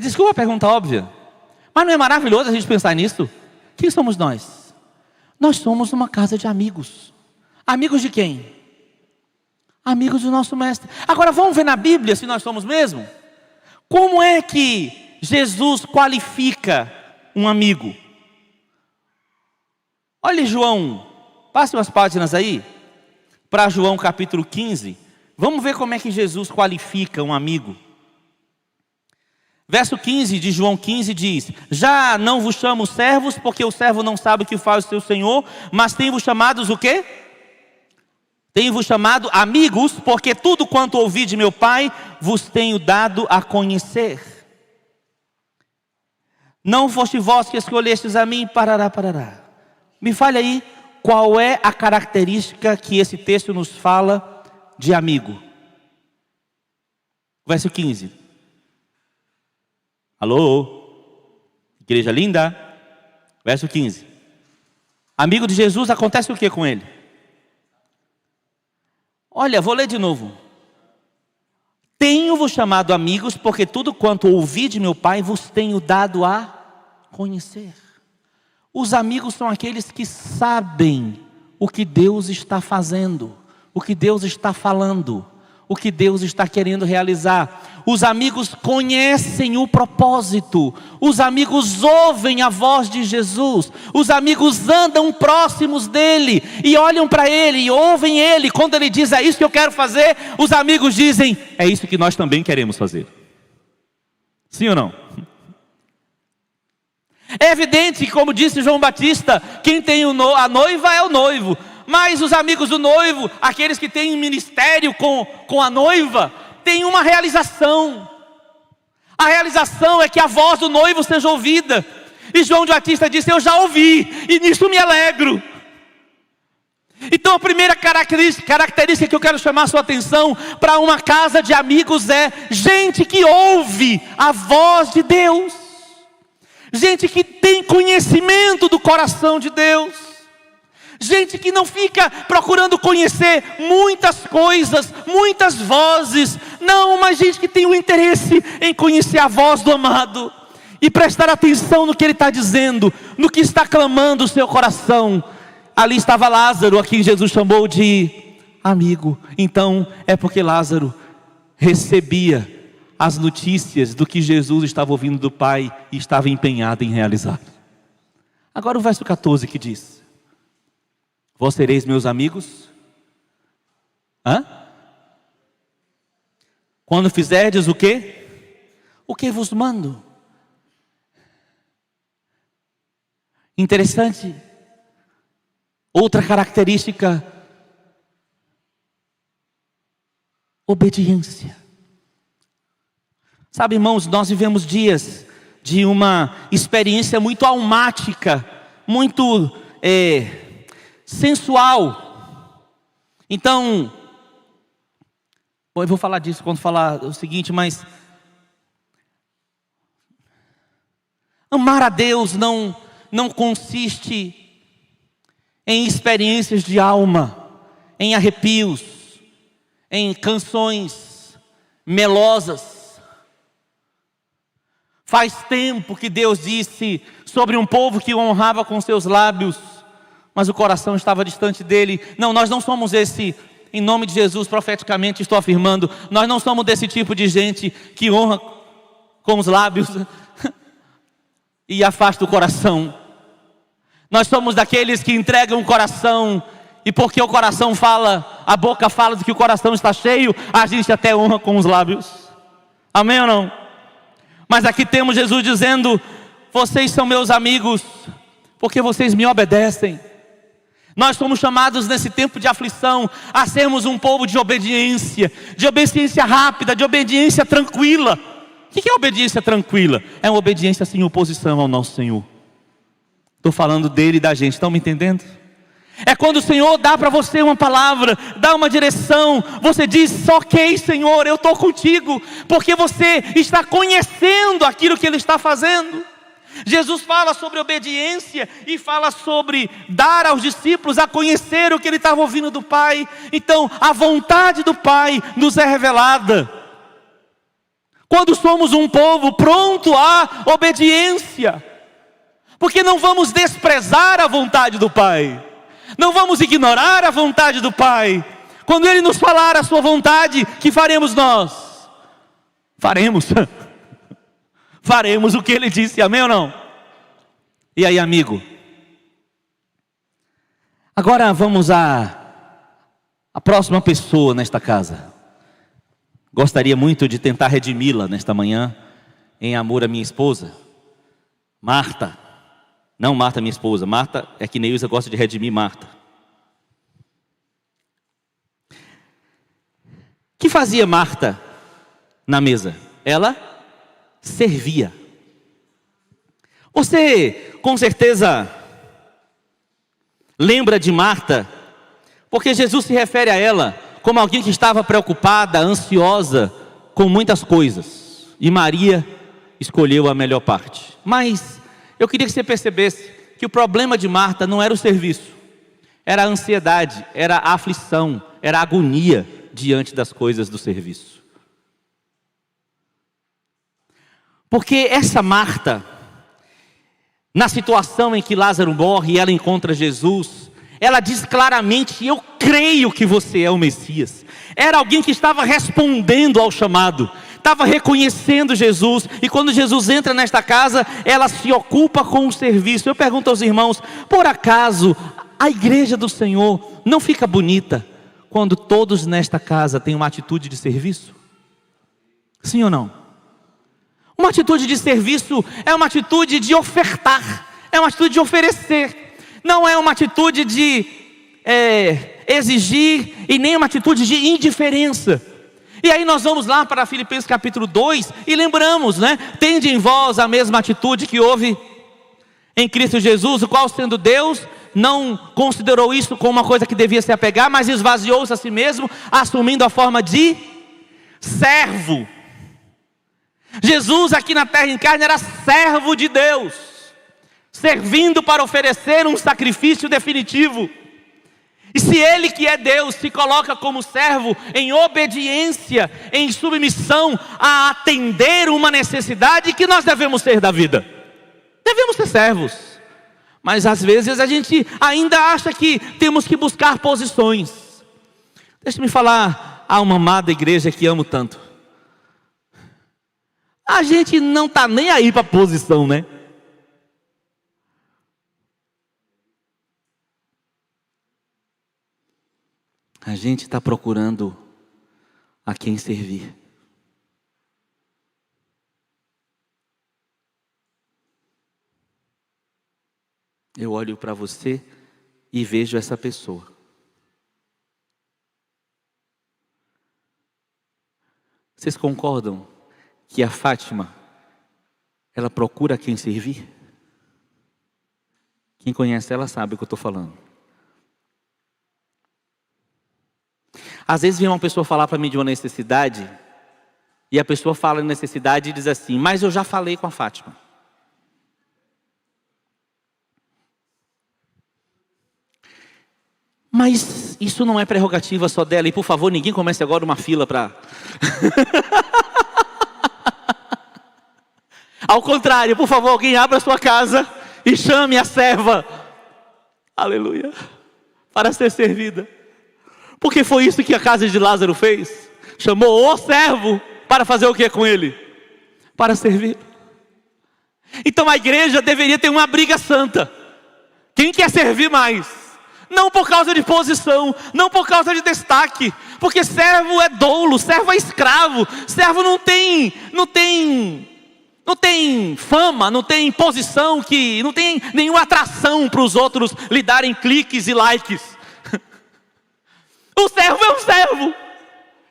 Desculpa a pergunta óbvia, mas não é maravilhoso a gente pensar nisso? Quem somos nós? Nós somos uma casa de amigos. Amigos de quem? Amigos do nosso mestre. Agora vamos ver na Bíblia se nós somos mesmo? Como é que Jesus qualifica um amigo? Olha João, passe umas páginas aí, para João capítulo 15. Vamos ver como é que Jesus qualifica um amigo. Verso 15 de João 15 diz: já não vos chamo servos, porque o servo não sabe o que faz o seu senhor, mas tenho-vos chamados o quê? Tenho-vos chamado amigos, porque tudo quanto ouvi de meu Pai, vos tenho dado a conhecer. Não foste vós que escolhestes a mim, parará. Me fale aí, qual é a característica que esse texto nos fala de amigo? Verso 15. Alô? Igreja linda? Verso 15. Amigo de Jesus, acontece o que com ele? Olha, vou ler de novo. Tenho-vos chamado amigos, porque tudo quanto ouvi de meu Pai, vos tenho dado a conhecer. Os amigos são aqueles que sabem o que Deus está fazendo, o que Deus está falando, o que Deus está querendo realizar. Os amigos conhecem o propósito. Os amigos ouvem a voz de Jesus. Os amigos andam próximos dele e olham para ele e ouvem ele. Quando ele diz, é isso que eu quero fazer, os amigos dizem, é isso que nós também queremos fazer. Sim ou não? É evidente que, como disse João Batista, quem tem a noiva é o noivo. Mas os amigos do noivo, aqueles que têm ministério com a noiva, têm uma realização. A realização é que a voz do noivo seja ouvida. E João Batista disse, eu já ouvi, e nisso me alegro. Então a primeira característica que eu quero chamar a sua atenção para uma casa de amigos é gente que ouve a voz de Deus. Gente que tem conhecimento do coração de Deus. Gente que não fica procurando conhecer muitas coisas, muitas vozes. Não, mas gente que tem o interesse em conhecer a voz do amado. E prestar atenção no que ele está dizendo, no que está clamando o seu coração. Ali estava Lázaro, a quem Jesus chamou de amigo. Então é porque Lázaro recebia as notícias do que Jesus estava ouvindo do Pai e estava empenhado em realizar. Agora o verso 14 que diz: vós sereis meus amigos? Quando fizerdes o quê? O que vos mando. Interessante. Outra característica: obediência. Sabe, irmãos, nós vivemos dias de uma experiência muito almática, muito sensual. Então, bom, eu vou falar disso quando falar o seguinte, mas amar a Deus não consiste em experiências de alma, em arrepios, em canções melosas. Faz tempo que Deus disse sobre um povo que o honrava com seus lábios, mas o coração estava distante dele. Não, nós não somos esse, em nome de Jesus, profeticamente estou afirmando, nós não somos desse tipo de gente que honra com os lábios e afasta o coração. Nós somos daqueles que entregam o coração, e porque o coração fala, a boca fala de que o coração está cheio, a gente até honra com os lábios. Amém ou não? Mas aqui temos Jesus dizendo: vocês são meus amigos, porque vocês me obedecem. Nós somos chamados nesse tempo de aflição a sermos um povo de obediência rápida, de obediência tranquila. O que é obediência tranquila? É uma obediência sem oposição ao nosso Senhor. Estou falando dele e da gente, estão me entendendo? É quando o Senhor dá para você uma palavra, dá uma direção, você diz: ok, Senhor, eu estou contigo, porque você está conhecendo aquilo que Ele está fazendo. Jesus fala sobre obediência e fala sobre dar aos discípulos a conhecer o que ele estava ouvindo do Pai. Então, a vontade do Pai nos é revelada quando somos um povo pronto à obediência, porque não vamos desprezar a vontade do Pai, não vamos ignorar a vontade do Pai. Quando Ele nos falar a sua vontade, que faremos nós? Faremos o que Ele disse, amém ou não? E aí, amigo? Agora vamos à próxima pessoa nesta casa. Gostaria muito de tentar redimi-la nesta manhã, em amor à minha esposa, Marta. Não Marta, minha esposa. Marta é que Neilza gosta de redimir Marta. O que fazia Marta na mesa? Ela servia. Você com certeza lembra de Marta, porque Jesus se refere a ela como alguém que estava preocupada, ansiosa com muitas coisas, e Maria escolheu a melhor parte. Mas eu queria que você percebesse que o problema de Marta não era o serviço, era a ansiedade, era a aflição, era a agonia diante das coisas do serviço. Porque essa Marta, na situação em que Lázaro morre e ela encontra Jesus, ela diz claramente: eu creio que você é o Messias. Era alguém que estava respondendo ao chamado, estava reconhecendo Jesus. E quando Jesus entra nesta casa, ela se ocupa com o serviço. Eu pergunto aos irmãos: por acaso a igreja do Senhor não fica bonita quando todos nesta casa têm uma atitude de serviço? Sim ou não? Uma atitude de serviço é uma atitude de ofertar, é uma atitude de oferecer, não é uma atitude de exigir e nem uma atitude de indiferença. E aí nós vamos lá para Filipenses capítulo 2 e lembramos, né? Tende em vós a mesma atitude que houve em Cristo Jesus, o qual, sendo Deus, não considerou isso como uma coisa que devia se apegar, mas esvaziou-se a si mesmo, assumindo a forma de servo. Jesus aqui na terra em carne era servo de Deus, servindo para oferecer um sacrifício definitivo. E se Ele, que é Deus, se coloca como servo em obediência, em submissão a atender uma necessidade, que nós devemos ser da vida? Devemos ser servos. Mas às vezes a gente ainda acha que temos que buscar posições. Deixa-me falar a uma amada igreja que amo tanto. A gente não está nem aí para posição, né? A gente está procurando a quem servir. Eu olho para você e vejo essa pessoa. Vocês concordam que a Fátima, ela procura quem servir? Quem conhece ela sabe o que eu estou falando. Às vezes vem uma pessoa falar para mim de uma necessidade, e a pessoa fala de necessidade e diz assim: mas eu já falei com a Fátima. Mas isso não é prerrogativa só dela. E por favor, ninguém comece agora uma fila para... Ao contrário, por favor, alguém abra a sua casa e chame a serva, aleluia, para ser servida. Porque foi isso que a casa de Lázaro fez. Chamou o servo para fazer o que com ele? Para servir. Então a igreja deveria ter uma briga santa. Quem quer servir mais? Não por causa de posição, não por causa de destaque, porque servo é doulo, servo é escravo, servo não tem fama, não tem posição, não tem nenhuma atração para os outros lhe darem cliques e likes. O servo é um servo,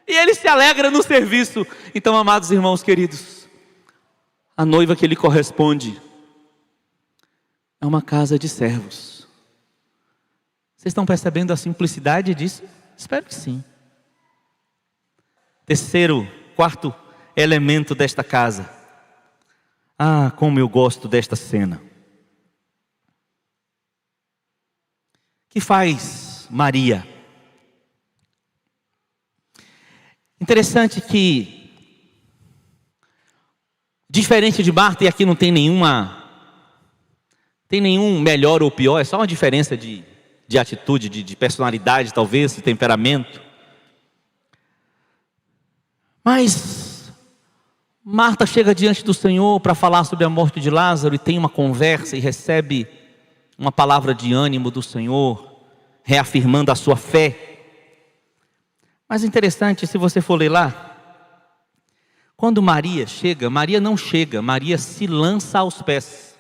e ele se alegra no serviço. Então, amados irmãos queridos, a noiva que ele corresponde é uma casa de servos. Vocês estão percebendo a simplicidade disso? Espero que sim. Quarto elemento desta casa. Ah, como eu gosto desta cena. Que faz Maria? Interessante que, diferente de Marta, e aqui não tem nenhum melhor ou pior, é só uma diferença de atitude, de personalidade, talvez, de temperamento. Mas Marta chega diante do Senhor para falar sobre a morte de Lázaro e tem uma conversa e recebe uma palavra de ânimo do Senhor, reafirmando a sua fé. Mas interessante, se você for ler lá, quando Maria chega, Maria não chega, Maria se lança aos pés.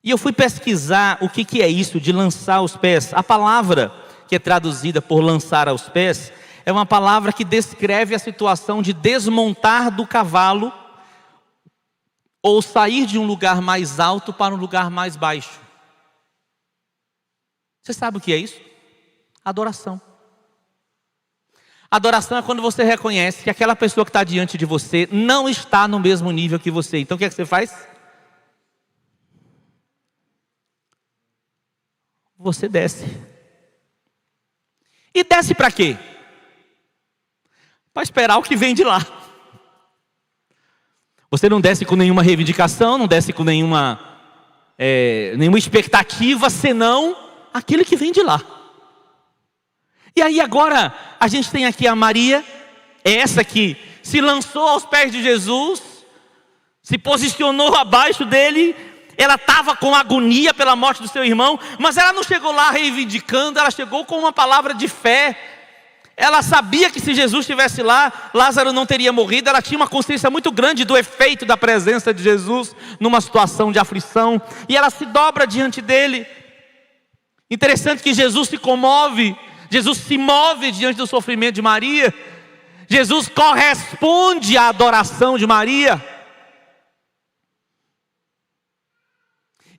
E eu fui pesquisar o que é isso de lançar aos pés. A palavra que é traduzida por lançar aos pés é uma palavra que descreve a situação de desmontar do cavalo ou sair de um lugar mais alto para um lugar mais baixo. Você sabe o que é isso? Adoração. Adoração é quando você reconhece que aquela pessoa que está diante de você não está no mesmo nível que você. Então o que é que você faz? Você desce. E desce para quê? Para esperar o que vem de lá. Você não desce com nenhuma reivindicação, não desce com nenhuma expectativa, senão aquilo que vem de lá. E aí agora, a gente tem aqui a Maria, essa que se lançou aos pés de Jesus, se posicionou abaixo dele. Ela estava com agonia pela morte do seu irmão, mas ela não chegou lá reivindicando, ela chegou com uma palavra de fé. Ela sabia que se Jesus estivesse lá, Lázaro não teria morrido. Ela tinha uma consciência muito grande do efeito da presença de Jesus numa situação de aflição, e ela se dobra diante dele. Interessante que Jesus se comove, Jesus se move diante do sofrimento de Maria. Jesus corresponde à adoração de Maria.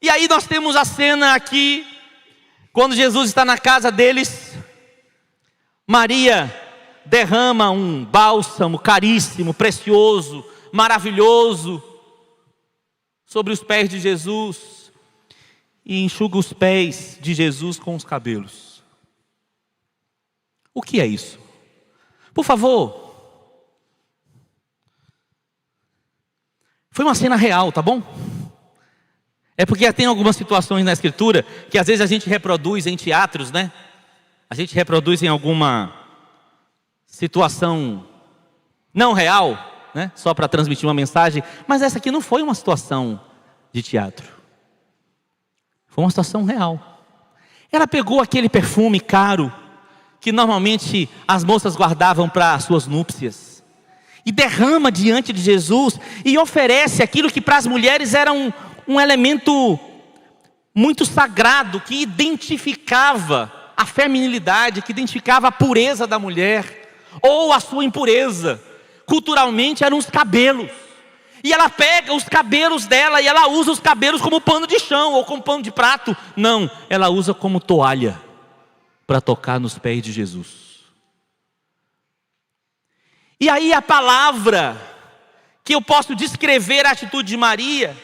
E aí nós temos a cena aqui, quando Jesus está na casa deles, Maria derrama um bálsamo caríssimo, precioso, maravilhoso, sobre os pés de Jesus, e enxuga os pés de Jesus com os cabelos. O que é isso? Por favor. Foi uma cena real, tá bom? É porque tem algumas situações na Escritura que às vezes a gente reproduz em teatros, né? A gente reproduz em alguma situação não real, né? Só para transmitir uma mensagem. Mas essa aqui não foi uma situação de teatro. Foi uma situação real. Ela pegou aquele perfume caro que normalmente as moças guardavam para suas núpcias e derrama diante de Jesus e oferece aquilo que para as mulheres era um elemento muito sagrado, que identificava a feminilidade, que identificava a pureza da mulher. ou a sua impureza. Culturalmente eram os cabelos. E ela pega os cabelos dela e ela usa os cabelos como pano de chão ou como pano de prato. Não, ela usa como toalha para tocar nos pés de Jesus. E aí a palavra que eu posso descrever a atitude de Maria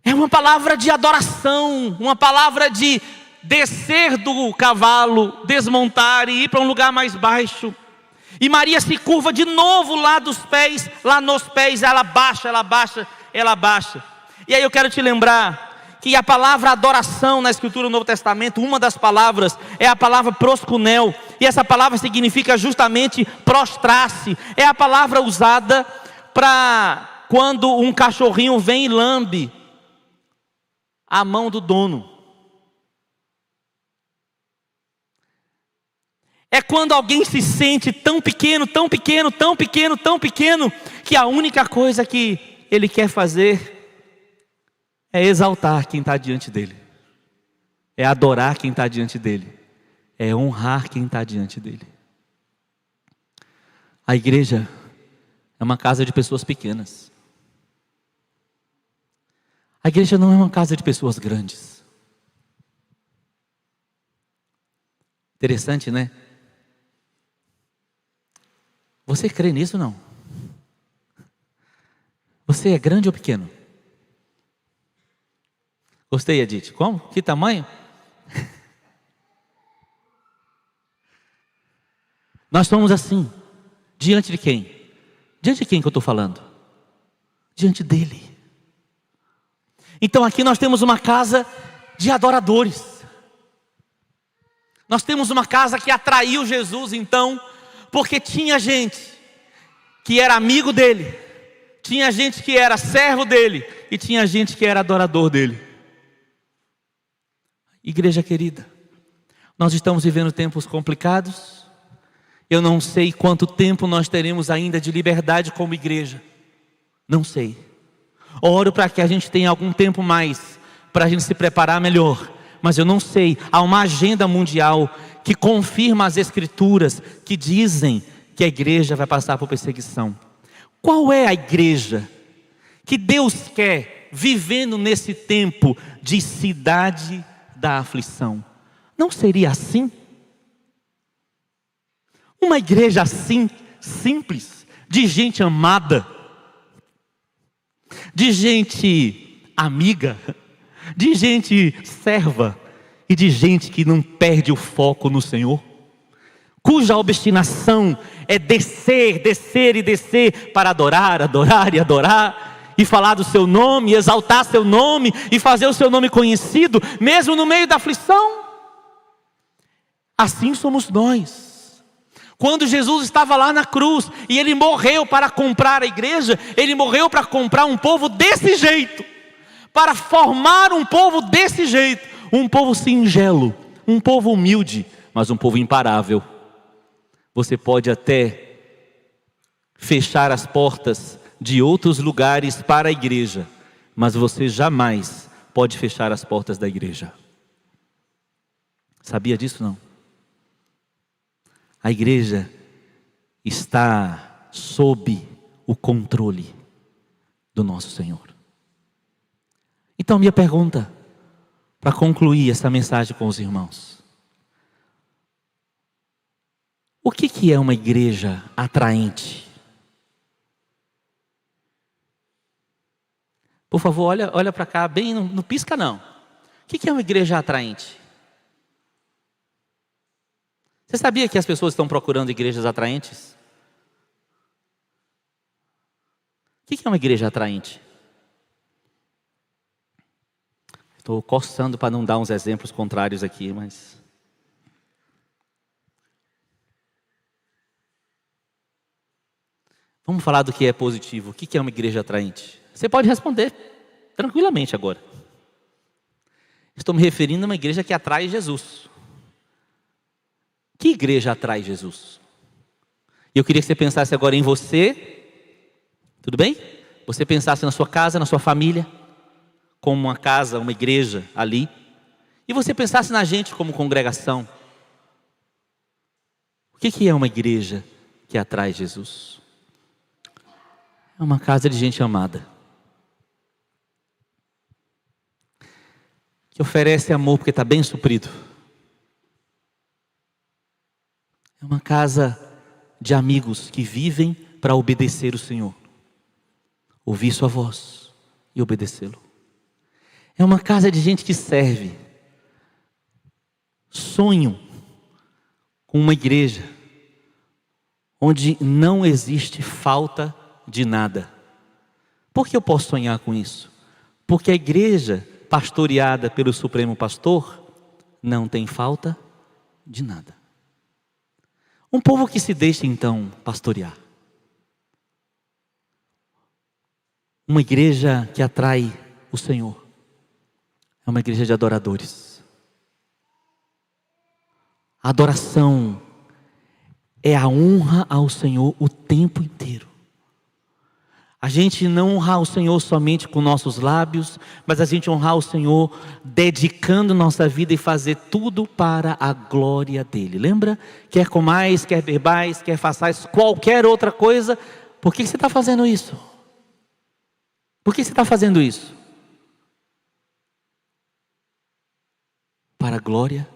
é uma palavra de adoração, uma palavra de descer do cavalo, desmontar e ir para um lugar mais baixo. E Maria se curva de novo lá nos pés, ela baixa, ela baixa, ela baixa. E aí eu quero te lembrar que a palavra adoração na Escritura do Novo Testamento, uma das palavras é a palavra proskunel. E essa palavra significa justamente prostrar-se. É a palavra usada para quando um cachorrinho vem e lambe a mão do dono. É quando alguém se sente tão pequeno, tão pequeno, tão pequeno, tão pequeno, que a única coisa que ele quer fazer é exaltar quem está diante dele, é adorar quem está diante dele, é honrar quem está diante dele. A igreja é uma casa de pessoas pequenas. A igreja não é uma casa de pessoas grandes. Interessante, né? Você crê nisso ou não? Você é grande ou pequeno? Gostei, Edith. Como? Que tamanho? Nós somos assim. Diante de quem? Diante de quem que eu estou falando? Diante dele. Então aqui nós temos uma casa de adoradores. Nós temos uma casa que atraiu Jesus então, porque tinha gente que era amigo dele, tinha gente que era servo dele e tinha gente que era adorador dele. Igreja querida, nós estamos vivendo tempos complicados. Eu não sei quanto tempo nós teremos ainda de liberdade como igreja. Não sei. Oro para que a gente tenha algum tempo mais para a gente se preparar melhor. Mas eu não sei, há uma agenda mundial que confirma as escrituras que dizem que a igreja vai passar por perseguição. Qual é a igreja que Deus quer vivendo nesse tempo de cidade da aflição? Não seria assim? Uma igreja assim, simples, de gente amada, de gente amiga, de gente serva e de gente que não perde o foco no Senhor, cuja obstinação é descer, descer e descer para adorar, adorar e adorar, e falar do seu nome, exaltar seu nome e fazer o seu nome conhecido, mesmo no meio da aflição. Assim somos nós. Quando Jesus estava lá na cruz e Ele morreu para comprar a igreja, Ele morreu para comprar um povo desse jeito, para formar um povo desse jeito, um povo singelo, um povo humilde, mas um povo imparável. Você pode até fechar as portas de outros lugares para a igreja, mas você jamais pode fechar as portas da igreja. Sabia disso não? A igreja está sob o controle do nosso Senhor. Então minha pergunta, para concluir essa mensagem com os irmãos: o que é uma igreja atraente? Por favor, olha para cá, bem, não pisca não. O que é uma igreja atraente? Você sabia que as pessoas estão procurando igrejas atraentes? O que é uma igreja atraente? Estou coçando para não dar uns exemplos contrários aqui, mas... Vamos falar do que é positivo. O que é uma igreja atraente? Você pode responder tranquilamente agora. Estou me referindo a uma igreja que atrai Jesus. Que igreja atrai Jesus? Eu queria que você pensasse agora em você. Tudo bem? Você pensasse na sua casa, na sua família, como uma casa, uma igreja ali. E você pensasse na gente como congregação. O que é uma igreja que atrai Jesus? É uma casa de gente amada, que oferece amor porque está bem suprido. É uma casa de amigos que vivem para obedecer o Senhor, ouvir sua voz e obedecê-lo. É uma casa de gente que serve. Sonho com uma igreja onde não existe falta de nada. Por que eu posso sonhar com isso? Porque a igreja pastoreada pelo Supremo Pastor não tem falta de nada. Um povo que se deixa então pastorear. Uma igreja que atrai o Senhor. É uma igreja de adoradores. A adoração é a honra ao Senhor o tempo inteiro. A gente não honrar o Senhor somente com nossos lábios, mas a gente honrar o Senhor dedicando nossa vida e fazer tudo para a glória dEle. Lembra? Quer comais, quer bebais, quer façais qualquer outra coisa. Por que você está fazendo isso? Por que você está fazendo isso? Para a glória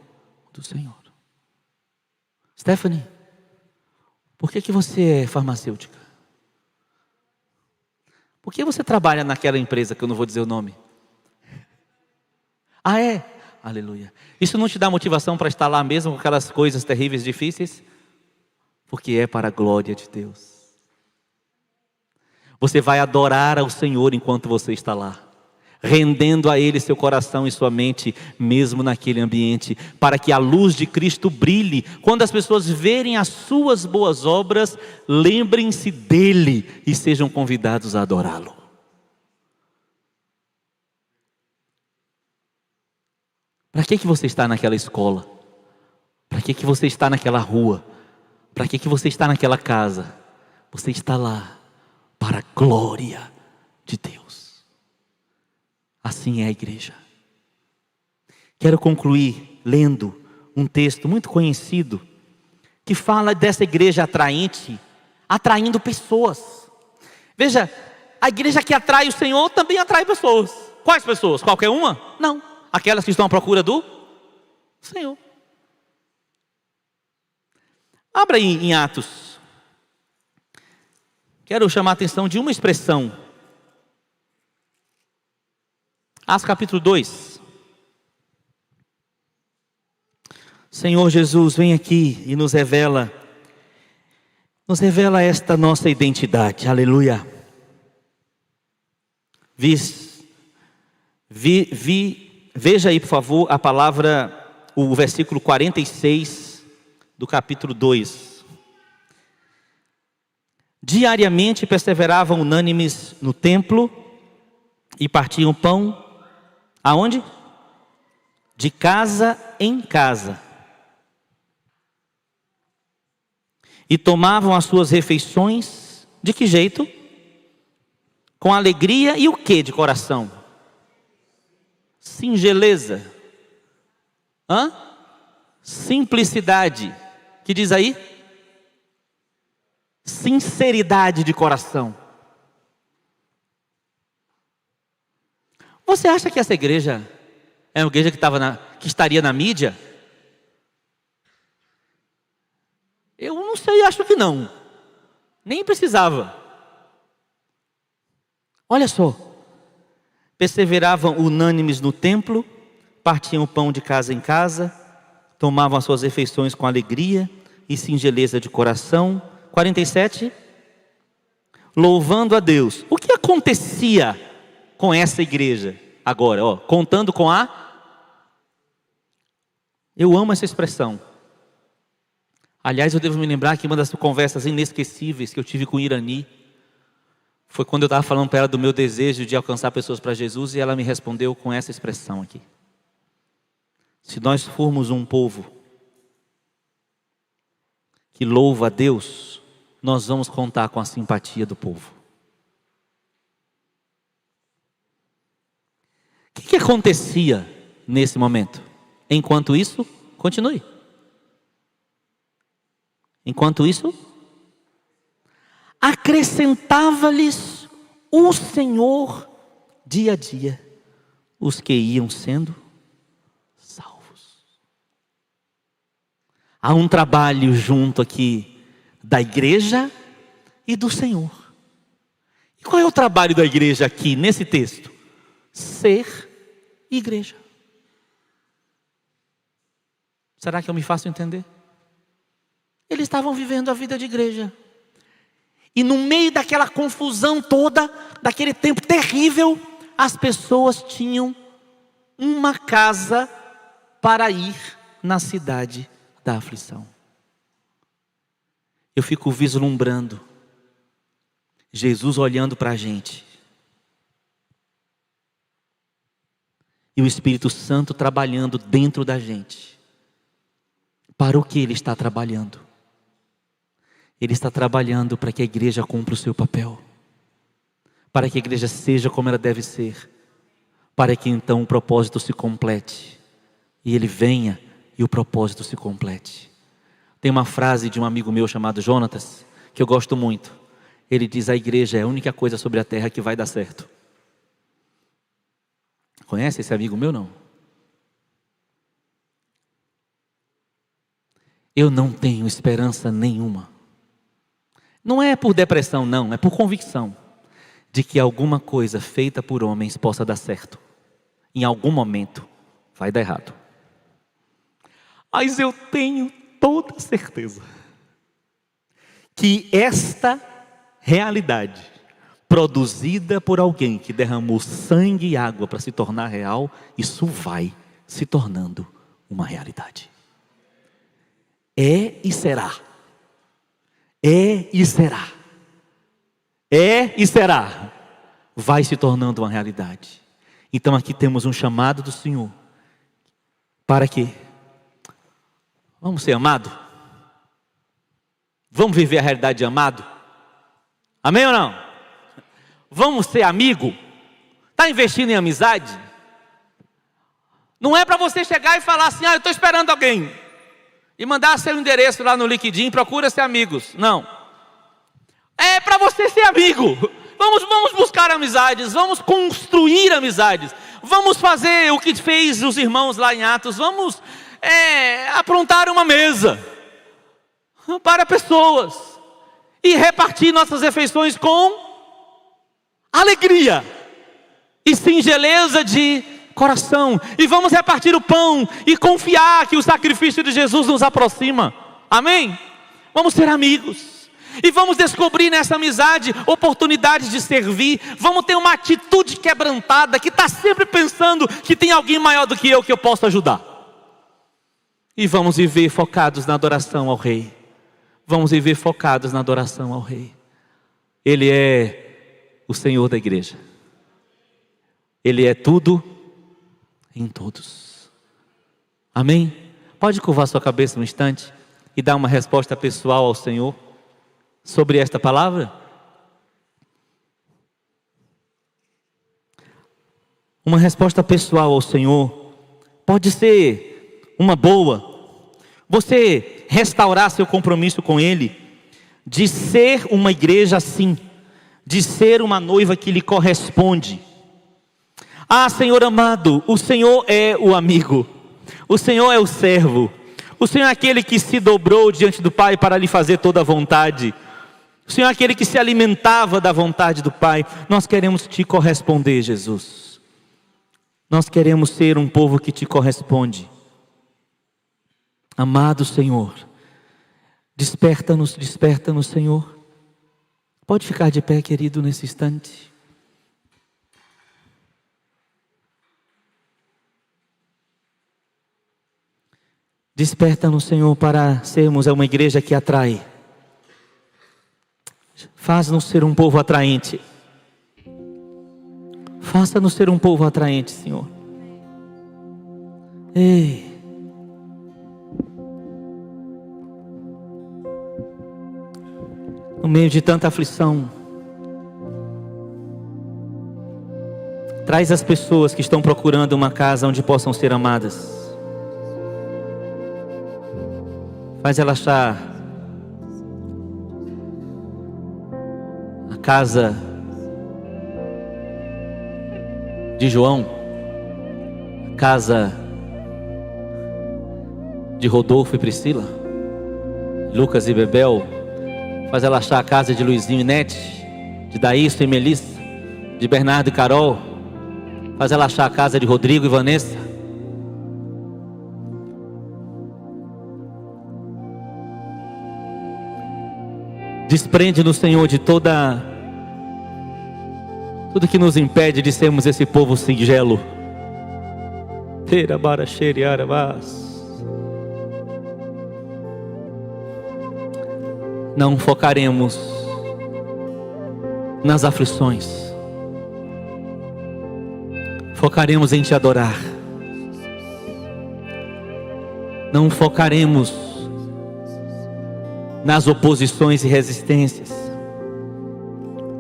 do Senhor. Stephanie, por que você é farmacêutica? Por que você trabalha naquela empresa que eu não vou dizer o nome? Ah, é? Aleluia. Isso não te dá motivação para estar lá mesmo com aquelas coisas terríveis, difíceis? Porque é para a glória de Deus. Você vai adorar ao Senhor enquanto você está lá, rendendo a Ele seu coração e sua mente, mesmo naquele ambiente, para que a luz de Cristo brilhe. Quando as pessoas verem as suas boas obras, lembrem-se dEle e sejam convidados a adorá-lo. Para que você está naquela escola? Para que você está naquela rua? Para que você está naquela casa? Você está lá para a glória de Deus. Assim é a igreja. Quero concluir lendo um texto muito conhecido que fala dessa igreja atraente, atraindo pessoas. Veja, a igreja que atrai o Senhor também atrai pessoas. Quais pessoas? Qualquer uma? Não. Aquelas que estão à procura do Senhor. Abra aí em Atos. Quero chamar a atenção de uma expressão. Atos capítulo 2. Senhor Jesus, vem aqui e nos revela esta nossa identidade. Aleluia. Veja aí, por favor, a palavra, o versículo 46 do capítulo 2. Diariamente perseveravam unânimes no templo e partiam pão. Aonde? De casa em casa. E tomavam as suas refeições, de que jeito? Com alegria e o que de coração? Singeleza. Simplicidade. Que diz aí? Sinceridade de coração. Você acha que essa igreja é uma igreja que estaria na mídia? Eu não sei, acho que não. Nem precisava. Olha só. Perseveravam unânimes no templo, partiam o pão de casa em casa, tomavam as suas refeições com alegria e singeleza de coração. 47. Louvando a Deus. O que acontecia com essa igreja agora? Contando com a... Eu amo essa expressão. Aliás, eu devo me lembrar que uma das conversas inesquecíveis que eu tive com Irani foi quando eu estava falando para ela do meu desejo de alcançar pessoas para Jesus, e ela me respondeu com essa expressão aqui. Se nós formos um povo que louva a Deus, nós vamos contar com a simpatia do povo. O que acontecia nesse momento? Enquanto isso, continue. Enquanto isso, acrescentava-lhes o Senhor dia a dia os que iam sendo salvos. Há um trabalho junto aqui da igreja e do Senhor. E qual é o trabalho da igreja aqui nesse texto? Ser igreja. Será que eu me faço entender? Eles estavam vivendo a vida de igreja. E no meio daquela confusão toda, daquele tempo terrível, as pessoas tinham uma casa para ir na cidade da aflição. Eu fico vislumbrando Jesus olhando para a gente. E o Espírito Santo trabalhando dentro da gente. Para o que Ele está trabalhando? Ele está trabalhando para que a igreja cumpra o seu papel. Para que a igreja seja como ela deve ser. Para que então o propósito se complete. E ele venha e o propósito se complete. Tem uma frase de um amigo meu chamado Jonatas, que eu gosto muito. Ele diz: a igreja é a única coisa sobre a terra que vai dar certo. Conhece esse amigo meu, não? Eu não tenho esperança nenhuma. Não é por depressão, não, é por convicção de que alguma coisa feita por homens possa dar certo. Em algum momento vai dar errado. Mas eu tenho toda certeza que esta realidade, produzida por alguém que derramou sangue e água para se tornar real, isso vai se tornando uma realidade. É e será. É e será. É e será. Vai se tornando uma realidade. Então aqui temos um chamado do Senhor. Para quê? Vamos ser amados? Vamos viver a realidade de amado? Amém ou não? Vamos ser amigo? Está investindo em amizade? Não é para você chegar e falar assim: eu estou esperando alguém, e mandar seu endereço lá no LinkedIn, procura ser amigos. Não. É para você ser amigo. Vamos buscar amizades, vamos construir amizades. Vamos fazer o que fez os irmãos lá em Atos. Vamos aprontar uma mesa para pessoas e repartir nossas refeições com alegria e singeleza de coração. E vamos repartir o pão e confiar que o sacrifício de Jesus nos aproxima. Amém? Vamos ser amigos. E vamos descobrir nessa amizade oportunidades de servir. Vamos ter uma atitude quebrantada, que está sempre pensando que tem alguém maior do que eu posso ajudar. E vamos viver focados na adoração ao Rei. Vamos viver focados na adoração ao Rei. Ele é o Senhor da igreja. Ele é tudo em todos. Amém? Pode curvar sua cabeça um instante e dar uma resposta pessoal ao Senhor sobre esta palavra? Uma resposta pessoal ao Senhor pode ser uma boa. Você restaurar seu compromisso com Ele, de ser uma igreja assim, de ser uma noiva que lhe corresponde. Ah, Senhor amado, o Senhor é o amigo, o Senhor é o servo, o Senhor é aquele que se dobrou diante do Pai para lhe fazer toda a vontade. O Senhor é aquele que se alimentava da vontade do Pai. Nós queremos te corresponder, Jesus. Nós queremos ser um povo que te corresponde. Amado Senhor, desperta-nos, Senhor. Pode ficar de pé, querido, nesse instante. Desperta-nos, Senhor, para sermos uma igreja que atrai. Faz-nos ser um povo atraente. Faça-nos ser um povo atraente, Senhor. Ei. No meio de tanta aflição, traz as pessoas que estão procurando uma casa onde possam ser amadas. Faz ela achar casa de João, casa de Rodolfo e Priscila, Lucas e Bebel. Faz ela achar a casa de Luizinho e Nete, de Daísto e Melissa, de Bernardo e Carol. Faz ela achar a casa de Rodrigo e Vanessa. Desprende-nos, Senhor, de tudo que nos impede de sermos esse povo singelo. Não focaremos nas aflições. Focaremos em te adorar. Não focaremos nas oposições e resistências.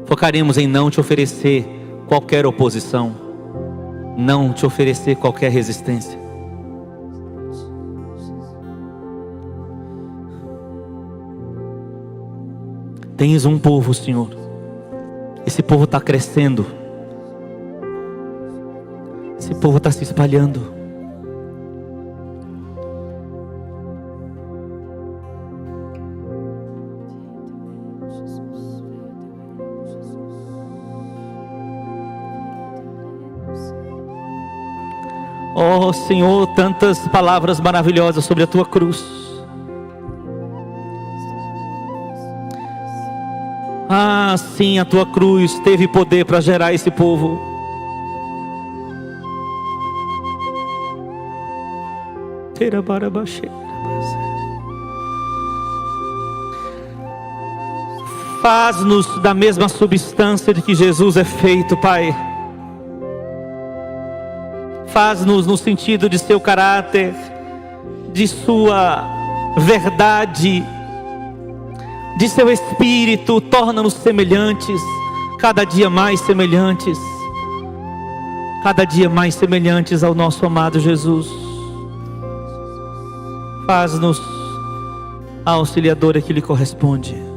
Focaremos em não te oferecer qualquer oposição, não te oferecer qualquer resistência. Tens um povo, Senhor. Esse povo está crescendo. Esse povo está se espalhando. Oh Senhor, tantas palavras maravilhosas sobre a tua cruz. Ah, sim, a tua cruz teve poder para gerar esse povo. Faz-nos da mesma substância de que Jesus é feito, Pai. Faz-nos no sentido de seu caráter, de sua verdade, de seu espírito. Torna-nos semelhantes, cada dia mais semelhantes, cada dia mais semelhantes ao nosso amado Jesus. Faz-nos a auxiliadora que lhe corresponde.